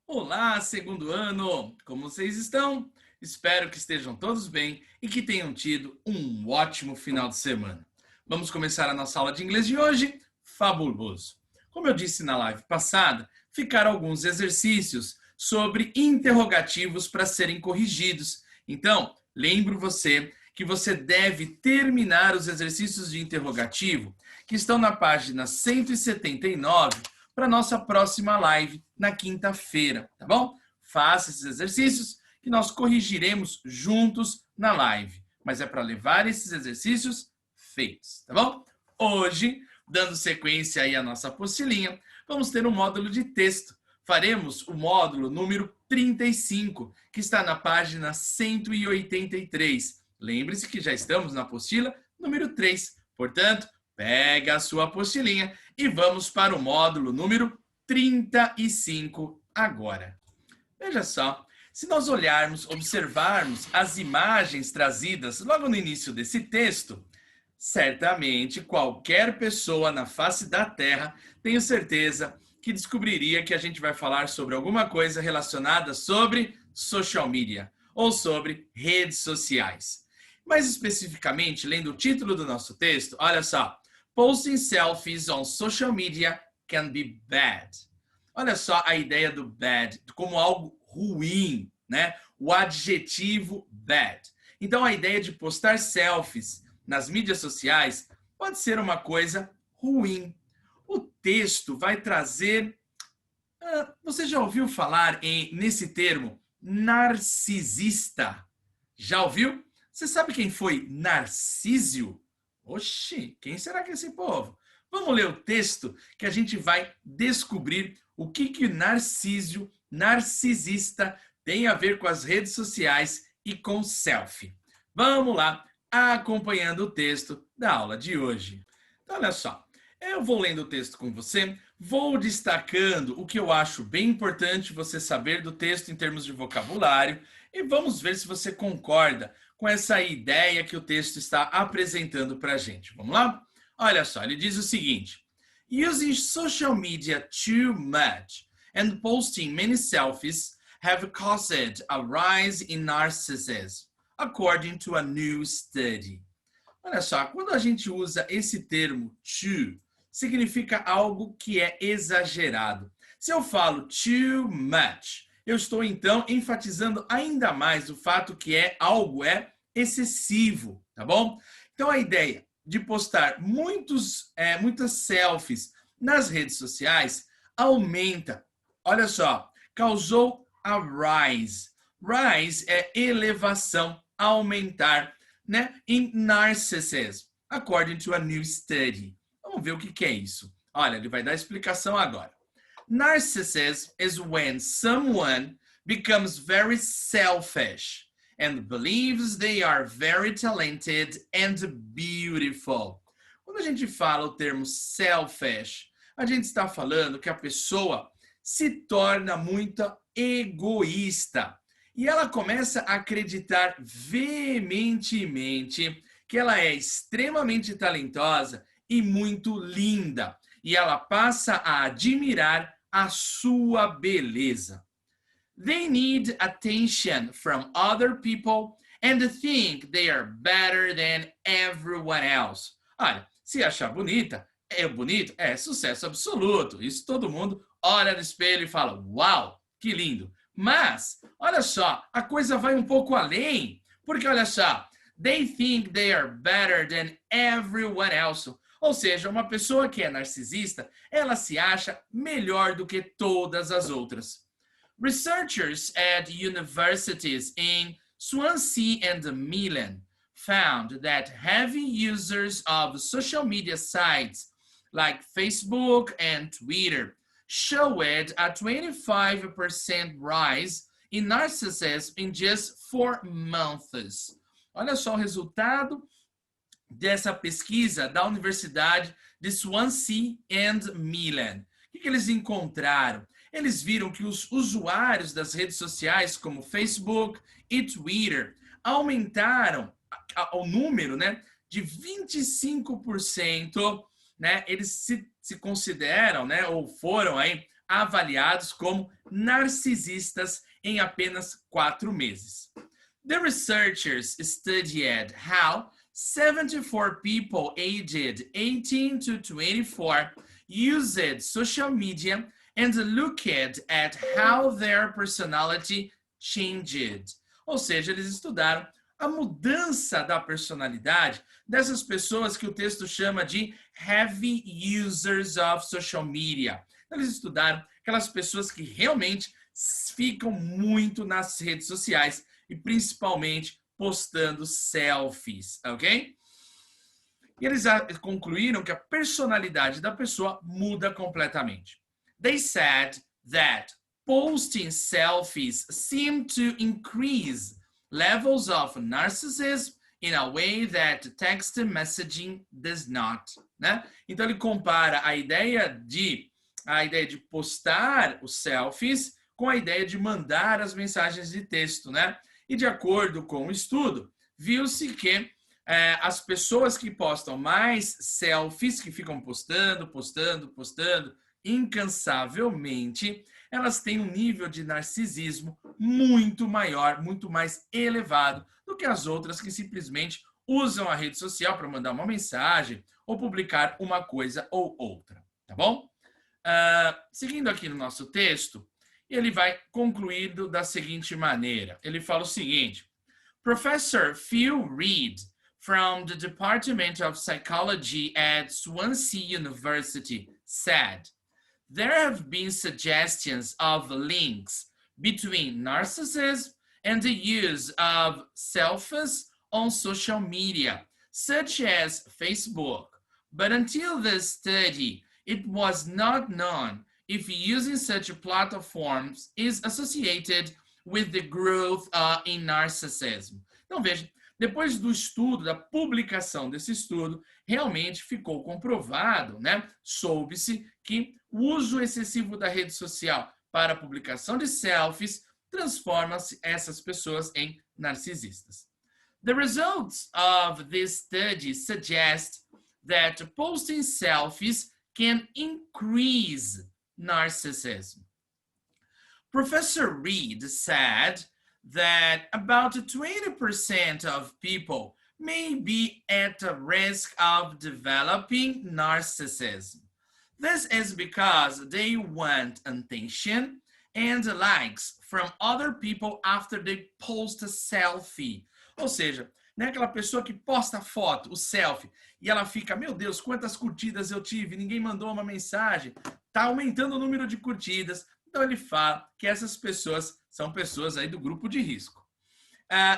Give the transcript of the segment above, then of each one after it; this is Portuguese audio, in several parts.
Olá, segundo ano! Como vocês estão? Espero que estejam todos bem e que tenham tido um ótimo final de semana. Vamos começar a nossa aula de inglês de hoje? Fabuloso! Como eu disse na live passada, ficaram alguns exercícios sobre interrogativos para serem corrigidos. Então, lembro você que você deve terminar os exercícios de interrogativo que estão na página 179 para nossa próxima live na quinta-feira, tá bom? Faça esses exercícios que nós corrigiremos juntos na live, mas é para levar esses exercícios feitos, tá bom? Hoje, dando sequência aí à nossa apostilinha, vamos ter um módulo de texto. Faremos o módulo número 35, que está na página 183. Lembre-se que já estamos na apostila número 3. Portanto, pega a sua apostilinha e vamos para o módulo número 35 agora. Veja só, se nós olharmos, observarmos as imagens trazidas logo no início desse texto, certamente qualquer pessoa na face da Terra, tenho certeza, que descobriria que a gente vai falar sobre alguma coisa relacionada sobre social media ou sobre redes sociais. Mais especificamente, lendo o título do nosso texto, olha só. Posting selfies on social media can be bad. Olha só a ideia do bad como algo ruim, né? O adjetivo bad. Então a ideia de postar selfies nas mídias sociais pode ser uma coisa ruim. O texto vai trazer. Você já ouviu falar nesse termo narcisista? Já ouviu? Você sabe quem foi Narcísio? Oxi, quem será que é esse povo? Vamos ler o texto que a gente vai descobrir o que Narcísio, narcisista, tem a ver com as redes sociais e com selfie. Vamos lá, acompanhando o texto da aula de hoje. Então, olha só, eu vou lendo o texto com você, vou destacando o que eu acho bem importante você saber do texto em termos de vocabulário e vamos ver se você concorda com essa ideia que o texto está apresentando para a gente. Vamos lá? Olha só, ele diz o seguinte: Using social media too much and posting many selfies have caused a rise in narcissism, according to a new study. Olha só, quando a gente usa esse termo too, significa algo que é exagerado. Se eu falo too much, eu estou então enfatizando ainda mais o fato que algo é excessivo, tá bom? Então a ideia de postar muitas selfies nas redes sociais aumenta. Olha só, causou a rise. Rise é elevação, aumentar, né? In narcissism, according to a new study. Vamos ver o que é isso. Olha, ele vai dar a explicação agora. Narcissism is when someone becomes very selfish and believes they are very talented and beautiful. Quando a gente fala o termo selfish, a gente está falando que a pessoa se torna muito egoísta e ela começa a acreditar veementemente que ela é extremamente talentosa e muito linda. E ela passa a admirar a sua beleza. They need attention from other people and think they are better than everyone else. Olha, se achar bonita, é bonito, é sucesso absoluto. Isso todo mundo olha no espelho e fala, uau, que lindo. Mas, olha só, a coisa vai um pouco além. Porque, olha só, they think they are better than everyone else. Ou seja, uma pessoa que é narcisista, ela se acha melhor do que todas as outras. Researchers at universities in Swansea and Milan found that heavy users of social media sites like Facebook and Twitter showed a 25% rise in narcissism in just 4 months. Olha só o resultado dessa pesquisa da Universidade de Swansea and Milan. O que eles encontraram? Eles viram que os usuários das redes sociais, como Facebook e Twitter, aumentaram o número, né, de 25%, né, eles se consideram, né, ou foram aí avaliados como narcisistas em apenas 4 meses. The researchers studied how 74 people aged 18 to 24 used social media and looked at how their personality changed. Ou seja, eles estudaram a mudança da personalidade dessas pessoas que o texto chama de heavy users of social media. Eles estudaram aquelas pessoas que realmente ficam muito nas redes sociais e principalmente postando selfies, ok? E eles concluíram que a personalidade da pessoa muda completamente. They said that posting selfies seemed to increase levels of narcissism in a way that text messaging does not, né? Então ele compara a ideia de postar os selfies com a ideia de mandar as mensagens de texto, né? E de acordo com o estudo, viu-se que as pessoas que postam mais selfies, que ficam postando incansavelmente, elas têm um nível de narcisismo muito maior, muito mais elevado do que as outras que simplesmente usam a rede social para mandar uma mensagem ou publicar uma coisa ou outra, tá bom? Seguindo aqui no nosso texto, ele vai concluindo da seguinte maneira. Ele fala o seguinte: Professor Phil Reed, from the Department of Psychology at Swansea University, said, there have been suggestions of links between narcissism and the use of selfies on social media, such as Facebook. But until this study, it was not known if using such platforms is associated with the growth in narcissism. Então, veja, depois do estudo, da publicação desse estudo, realmente ficou comprovado, né? Soube-se que o uso excessivo da rede social para a publicação de selfies transforma essas pessoas em narcisistas. The results of this study suggest that posting selfies can increase narcissism. Professor Reed said that about 20% of people may be at a risk of developing narcissism. This is because they want attention and likes from other people after they post a selfie. Ou seja, né, aquela pessoa que posta a foto, o selfie, e ela fica, meu Deus, quantas curtidas eu tive, ninguém mandou uma mensagem, tá aumentando o número de curtidas. Então ele fala que essas pessoas são pessoas aí do grupo de risco.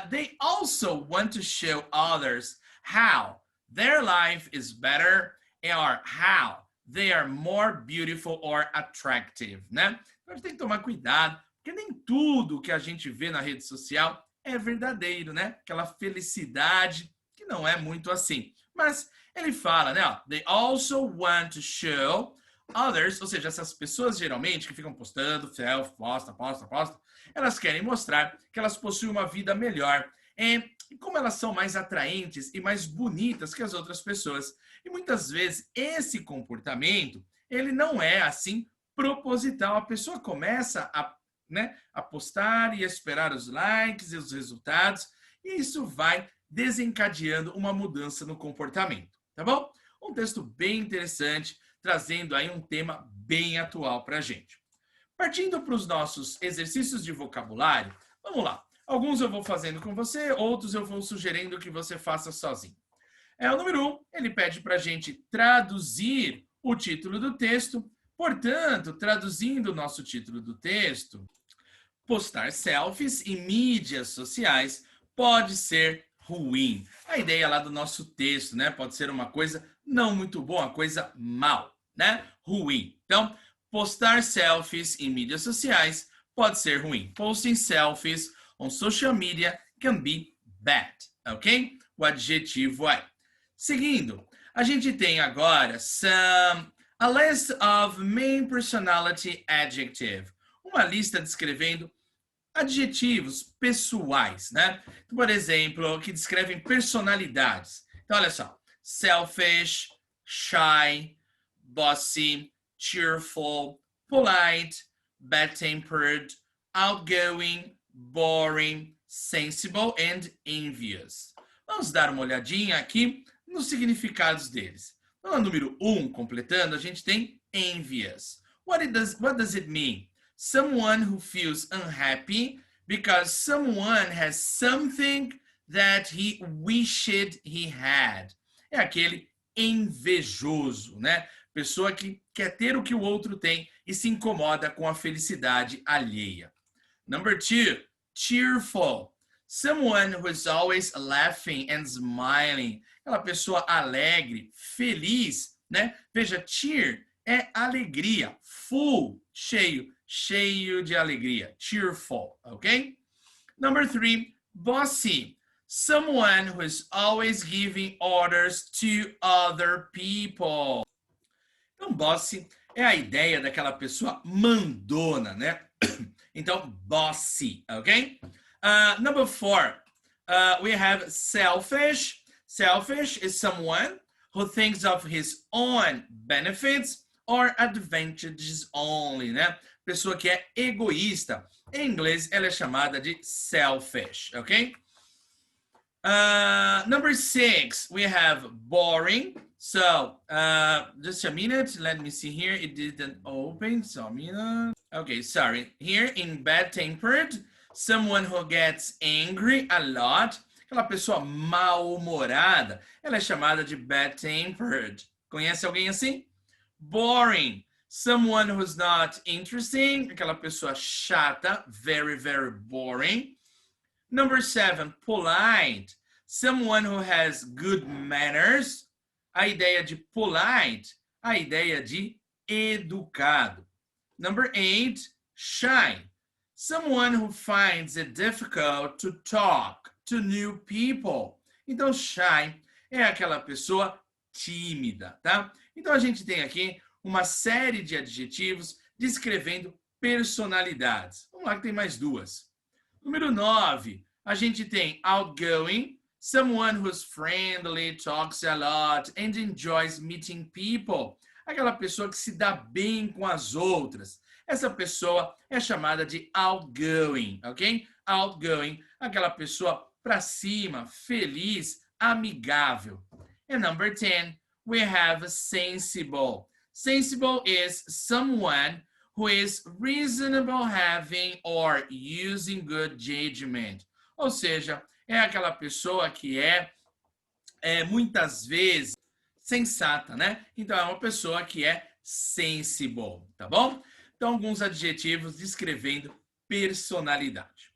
They also want to show others how their life is better or how they are more beautiful or attractive, né? Então a gente tem que tomar cuidado, porque nem tudo que a gente vê na rede social é verdadeiro, né? Aquela felicidade que não é muito assim. Mas ele fala, né? They also want to show others, ou seja, essas pessoas geralmente que ficam postando, selfie, posta, elas querem mostrar que elas possuem uma vida melhor. E como elas são mais atraentes e mais bonitas que as outras pessoas. E muitas vezes esse comportamento, ele não é assim proposital. A pessoa começa a postar e a esperar os likes e os resultados, e isso vai desencadeando uma mudança no comportamento, tá bom? Um texto bem interessante, trazendo aí um tema bem atual para a gente. Partindo para os nossos exercícios de vocabulário, vamos lá. Alguns eu vou fazendo com você, outros eu vou sugerindo que você faça sozinho. O número 1, ele pede para a gente traduzir o título do texto. Portanto, traduzindo o nosso título do texto, postar selfies em mídias sociais pode ser ruim. A ideia lá do nosso texto, né? Pode ser uma coisa não muito boa, uma coisa mal, né? Ruim. Então, postar selfies em mídias sociais pode ser ruim. Posting selfies on social media can be bad, ok? O adjetivo é. Seguindo, a gente tem agora a list of main personality adjective. Uma lista descrevendo adjetivos pessoais, né? Por exemplo, que descrevem personalidades. Então, olha só. Selfish, shy, bossy, cheerful, polite, bad-tempered, outgoing, boring, sensible and envious. Vamos dar uma olhadinha aqui nos significados deles. Então, no número 1, completando, a gente tem envious. What does it mean? Someone who feels unhappy because someone has something that he wished he had. É aquele invejoso, né? Pessoa que quer ter o que o outro tem e se incomoda com a felicidade alheia. Number 2, cheerful. Someone who is always laughing and smiling. Aquela pessoa alegre, feliz, né? Veja, cheer é alegria. Full, cheio, cheio de alegria. Cheerful, ok? Number 3, bossy. Someone who is always giving orders to other people. Então, bossy é a ideia daquela pessoa mandona, né? Então, bossy, ok? Number 4, we have selfish. Selfish is someone who thinks of his own benefits or advantages only, né? Pessoa que é egoísta. Em inglês, ela é chamada de selfish, ok? Number 6, we have boring. So, just a minute. Let me see here. It didn't open. So, a minute. Okay, sorry. Here in bad-tempered, someone who gets angry a lot. Aquela pessoa mal-humorada, ela é chamada de bad-tempered. Conhece alguém assim? Boring. Someone who's not interesting. Aquela pessoa chata. Very, very boring. Number 7, polite. Someone who has good manners. A ideia de polite, a ideia de educado. Number 8, shy. Someone who finds it difficult to talk to new people. Então, shy é aquela pessoa tímida, tá? Então, a gente tem aqui uma série de adjetivos descrevendo personalidades. Vamos lá que tem mais duas. Número 9, a gente tem outgoing, someone who's friendly, talks a lot and enjoys meeting people. Aquela pessoa que se dá bem com as outras. Essa pessoa é chamada de outgoing, ok? Outgoing, aquela pessoa para cima, feliz, amigável. And number 10, we have sensible. Sensible is someone who is reasonable having or using good judgment. Ou seja, é aquela pessoa que é muitas vezes sensata, né? Então é uma pessoa que é sensible, tá bom? Então alguns adjetivos descrevendo personalidade.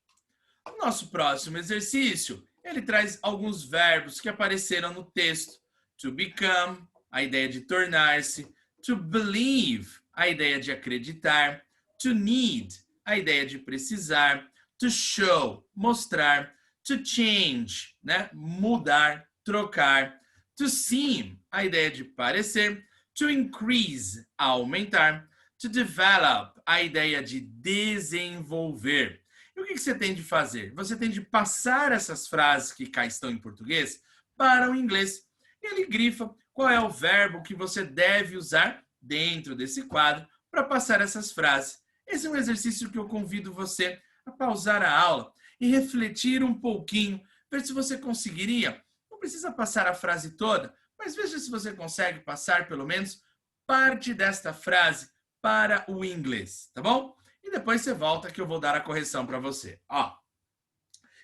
O nosso próximo exercício, ele traz alguns verbos que apareceram no texto. To become, a ideia de tornar-se. To believe, a ideia de acreditar. To need, a ideia de precisar. To show, mostrar. To change, né? Mudar, trocar. To seem, a ideia de parecer. To increase, aumentar. To develop, a ideia de desenvolver. E o que você tem de fazer? Você tem de passar essas frases que cá estão em português para o inglês. E ele grifa qual é o verbo que você deve usar dentro desse quadro para passar essas frases. Esse é um exercício que eu convido você a pausar a aula e refletir um pouquinho, ver se você conseguiria. Não precisa passar a frase toda, mas veja se você consegue passar pelo menos parte desta frase para o inglês, tá bom? E depois você volta que eu vou dar a correção para você. Ó,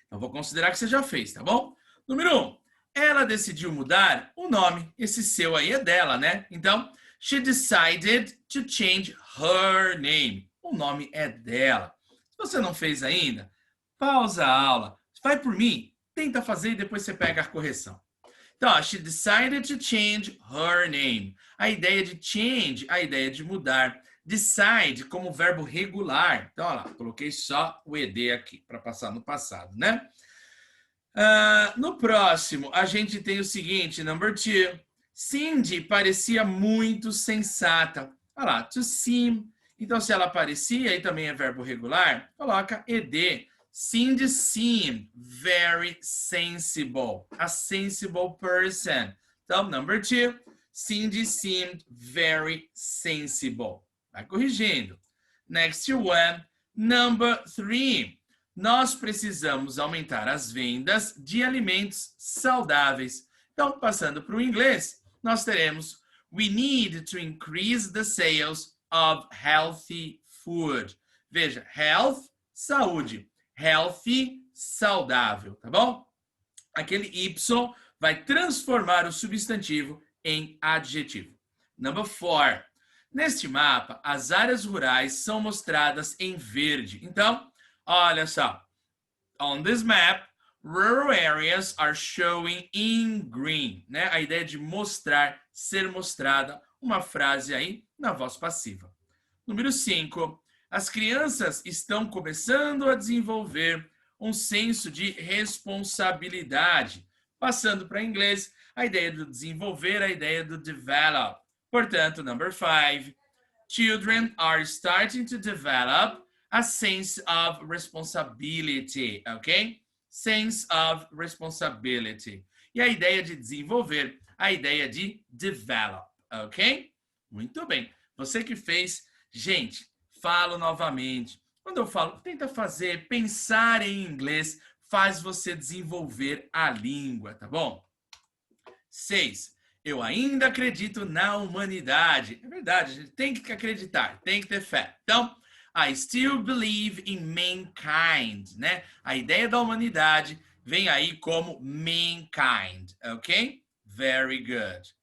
então vou considerar que você já fez, tá bom? Número 1, ela decidiu mudar o nome. Esse seu aí é dela, né? Então, she decided to change her name. O nome é dela. Se você não fez ainda, pausa a aula, vai por mim, tenta fazer e depois você pega a correção. Então, she decided to change her name. A ideia de change, a ideia de mudar. Decide como verbo regular. Então, olha lá, coloquei só o ED aqui para passar no passado, né? No próximo, a gente tem o seguinte, number 2. Cindy parecia muito sensata. Olha lá, to seem. Então, se ela parecia, aí também é verbo regular, coloca ED. Cindy seemed very sensible. A sensible person. Então, number 2. Cindy seemed very sensible. Vai corrigindo. Next one, number 3. Nós precisamos aumentar as vendas de alimentos saudáveis. Então, passando para o inglês, nós teremos we need to increase the sales of healthy food. Veja, health, saúde. Healthy, saudável, tá bom? Aquele Y vai transformar o substantivo em adjetivo. Number 4. Neste mapa, as áreas rurais são mostradas em verde. Então, olha só. On this map, rural areas are showing in green, né? A ideia de mostrar, ser mostrada, uma frase aí na voz passiva. Número 5. As crianças estão começando a desenvolver um senso de responsabilidade. Passando para inglês, a ideia do desenvolver, a ideia do develop. Portanto, number 5. Children are starting to develop a sense of responsibility, ok? Sense of responsibility. E a ideia de desenvolver, a ideia de develop, ok? Muito bem. Você que fez, gente, falo novamente. Quando eu falo, tenta fazer, pensar em inglês, faz você desenvolver a língua, tá bom? 6. Eu ainda acredito na humanidade. É verdade, a gente tem que acreditar, tem que ter fé. Então, I still believe in mankind, né? A ideia da humanidade vem aí como mankind, ok? Very good.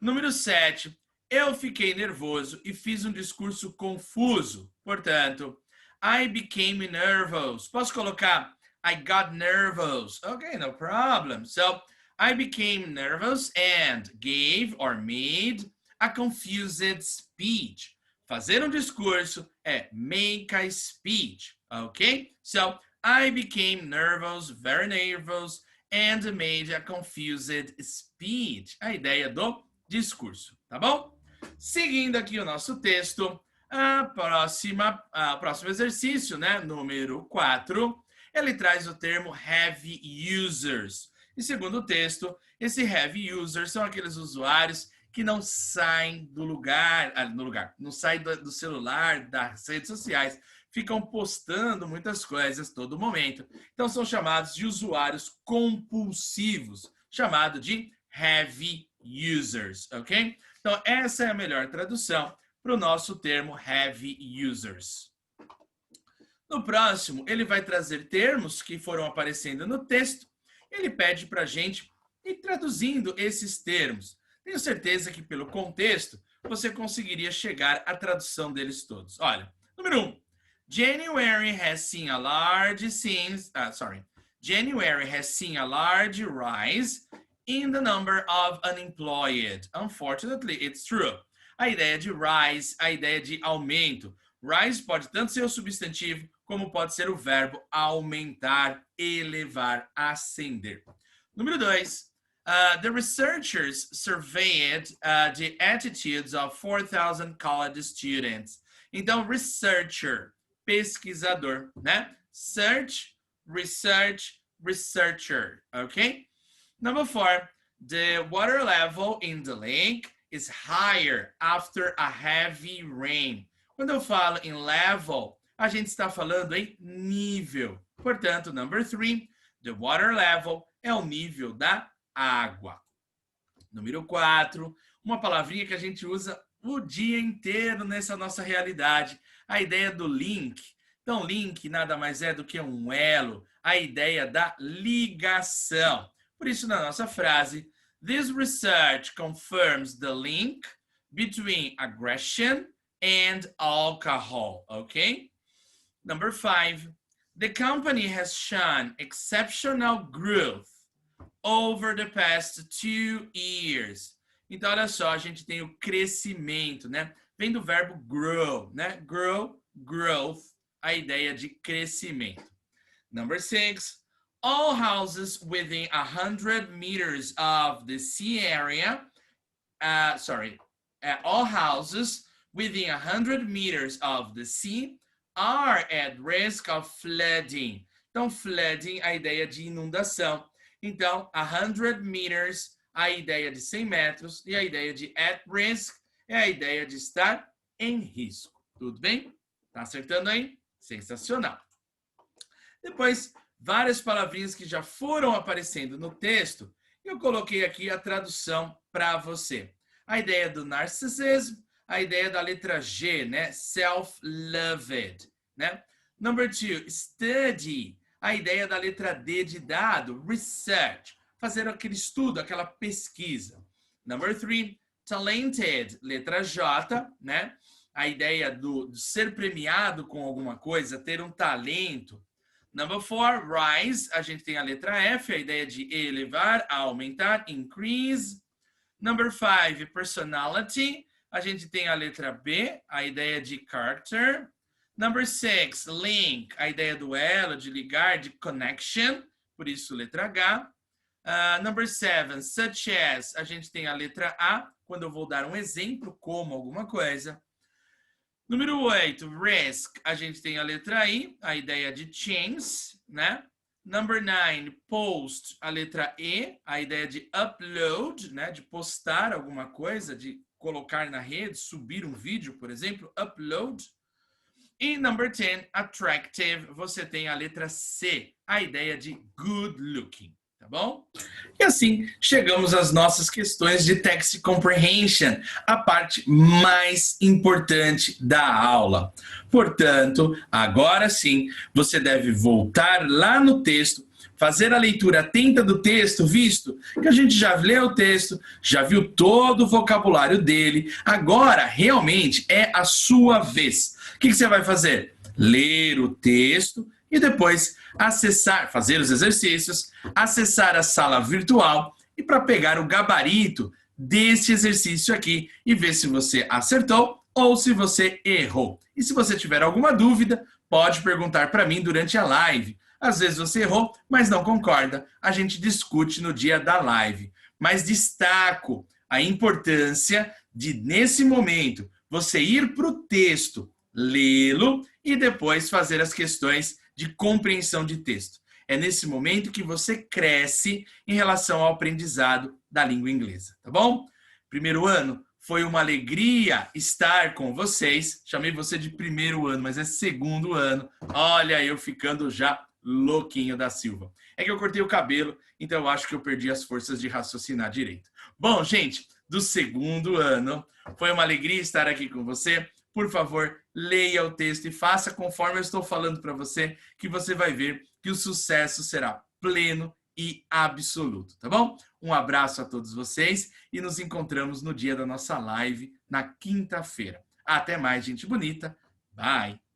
Número 7. Eu fiquei nervoso e fiz um discurso confuso. Portanto, I became nervous. Posso colocar I got nervous. Okay, no problem. So, I became nervous and gave or made a confused speech. Fazer um discurso é make a speech, ok? So, I became nervous, very nervous, and made a confused speech. A ideia do discurso, tá bom? Seguindo aqui o nosso texto, o próximo exercício, né, número 4, ele traz o termo heavy users. E segundo o texto, esse heavy users são aqueles usuários que não saem do lugar, não saem do celular, das redes sociais, ficam postando muitas coisas todo momento. Então são chamados de usuários compulsivos, chamado de heavy users, ok? Então essa é a melhor tradução para o nosso termo heavy users. No próximo, ele vai trazer termos que foram aparecendo no texto. Ele pede para a gente ir traduzindo esses termos. Tenho certeza que pelo contexto você conseguiria chegar à tradução deles todos. Olha, número 1. January has seen a large rise in the number of unemployed. Unfortunately, it's true. A ideia de rise, a ideia de aumento. Rise pode tanto ser o substantivo como pode ser o verbo aumentar, elevar, ascender. Número 2. The researchers surveyed the attitudes of 4,000 college students. Então, researcher, pesquisador, né? Search, research, researcher, ok? Number 4, the water level in the lake is higher after a heavy rain. Quando eu falo em level, a gente está falando em nível. Portanto, number 3, the water level é o nível da água. Número 4, uma palavrinha que a gente usa o dia inteiro nessa nossa realidade, a ideia do link. Então, link nada mais é do que um elo, a ideia da ligação. Por isso, na nossa frase, this research confirms the link between aggression and alcohol, okay? Number 5, the company has shown exceptional growth over the past 2 years. Então, olha só, a gente tem o crescimento, né? Vem do verbo grow, né? Grow, growth, a ideia de crescimento. Number 6, all houses within 100 meters of the sea area, all houses within 100 meters of the sea are at risk of flooding. Então, flooding, a ideia de inundação. Então, 100 meters, a ideia de 100 metros, e a ideia de at risk é a ideia de estar em risco. Tudo bem? Tá acertando aí? Sensacional. Depois, várias palavrinhas que já foram aparecendo no texto, eu coloquei aqui a tradução para você. A ideia do narcissism, a ideia da letra G, né? Self-loved, né? Number 2, study, a ideia da letra D de dado, research, fazer aquele estudo, aquela pesquisa. Number 3, talented, letra J, né? A ideia do ser premiado com alguma coisa, ter um talento. Number 4, rise, a gente tem a letra F, a ideia de elevar, aumentar, increase. Number 5, personality, a gente tem a letra B, a ideia de character. Number 6, link, a ideia do elo, de ligar, de connection, por isso letra H. Number 7, such as, a gente tem a letra A, quando eu vou dar um exemplo, como alguma coisa. Número 8, risk, a gente tem a letra I, a ideia de chance, né? Number 9, post, a letra E, a ideia de upload, né? De postar alguma coisa, de colocar na rede, subir um vídeo, por exemplo, upload. E number 10, attractive, você tem a letra C, a ideia de good looking, tá bom? E assim, chegamos às nossas questões de text comprehension, a parte mais importante da aula. Portanto, agora sim, você deve voltar lá no texto, fazer a leitura atenta do texto, visto que a gente já leu o texto, já viu todo o vocabulário dele, agora realmente é a sua vez. O que você vai fazer? Ler o texto e depois acessar, fazer os exercícios, acessar a sala virtual e para pegar o gabarito desse exercício aqui e ver se você acertou ou se você errou. E se você tiver alguma dúvida, pode perguntar para mim durante a live. Às vezes você errou, mas não concorda. A gente discute no dia da live. Mas destaco a importância de, nesse momento, você ir para o texto, lê-lo e depois fazer as questões de compreensão de texto. É nesse momento que você cresce em relação ao aprendizado da língua inglesa, tá bom? Primeiro ano, foi uma alegria estar com vocês. Chamei você de primeiro ano, mas é segundo ano. Olha, eu ficando já louquinho da Silva. É que eu cortei o cabelo, então eu acho que eu perdi as forças de raciocinar direito. Bom, gente, do segundo ano, foi uma alegria estar aqui com você. Por favor, leia o texto e faça conforme eu estou falando para você, que você vai ver que o sucesso será pleno e absoluto, tá bom? Um abraço a todos vocês e nos encontramos no dia da nossa live, na quinta-feira. Até mais, gente bonita. Bye!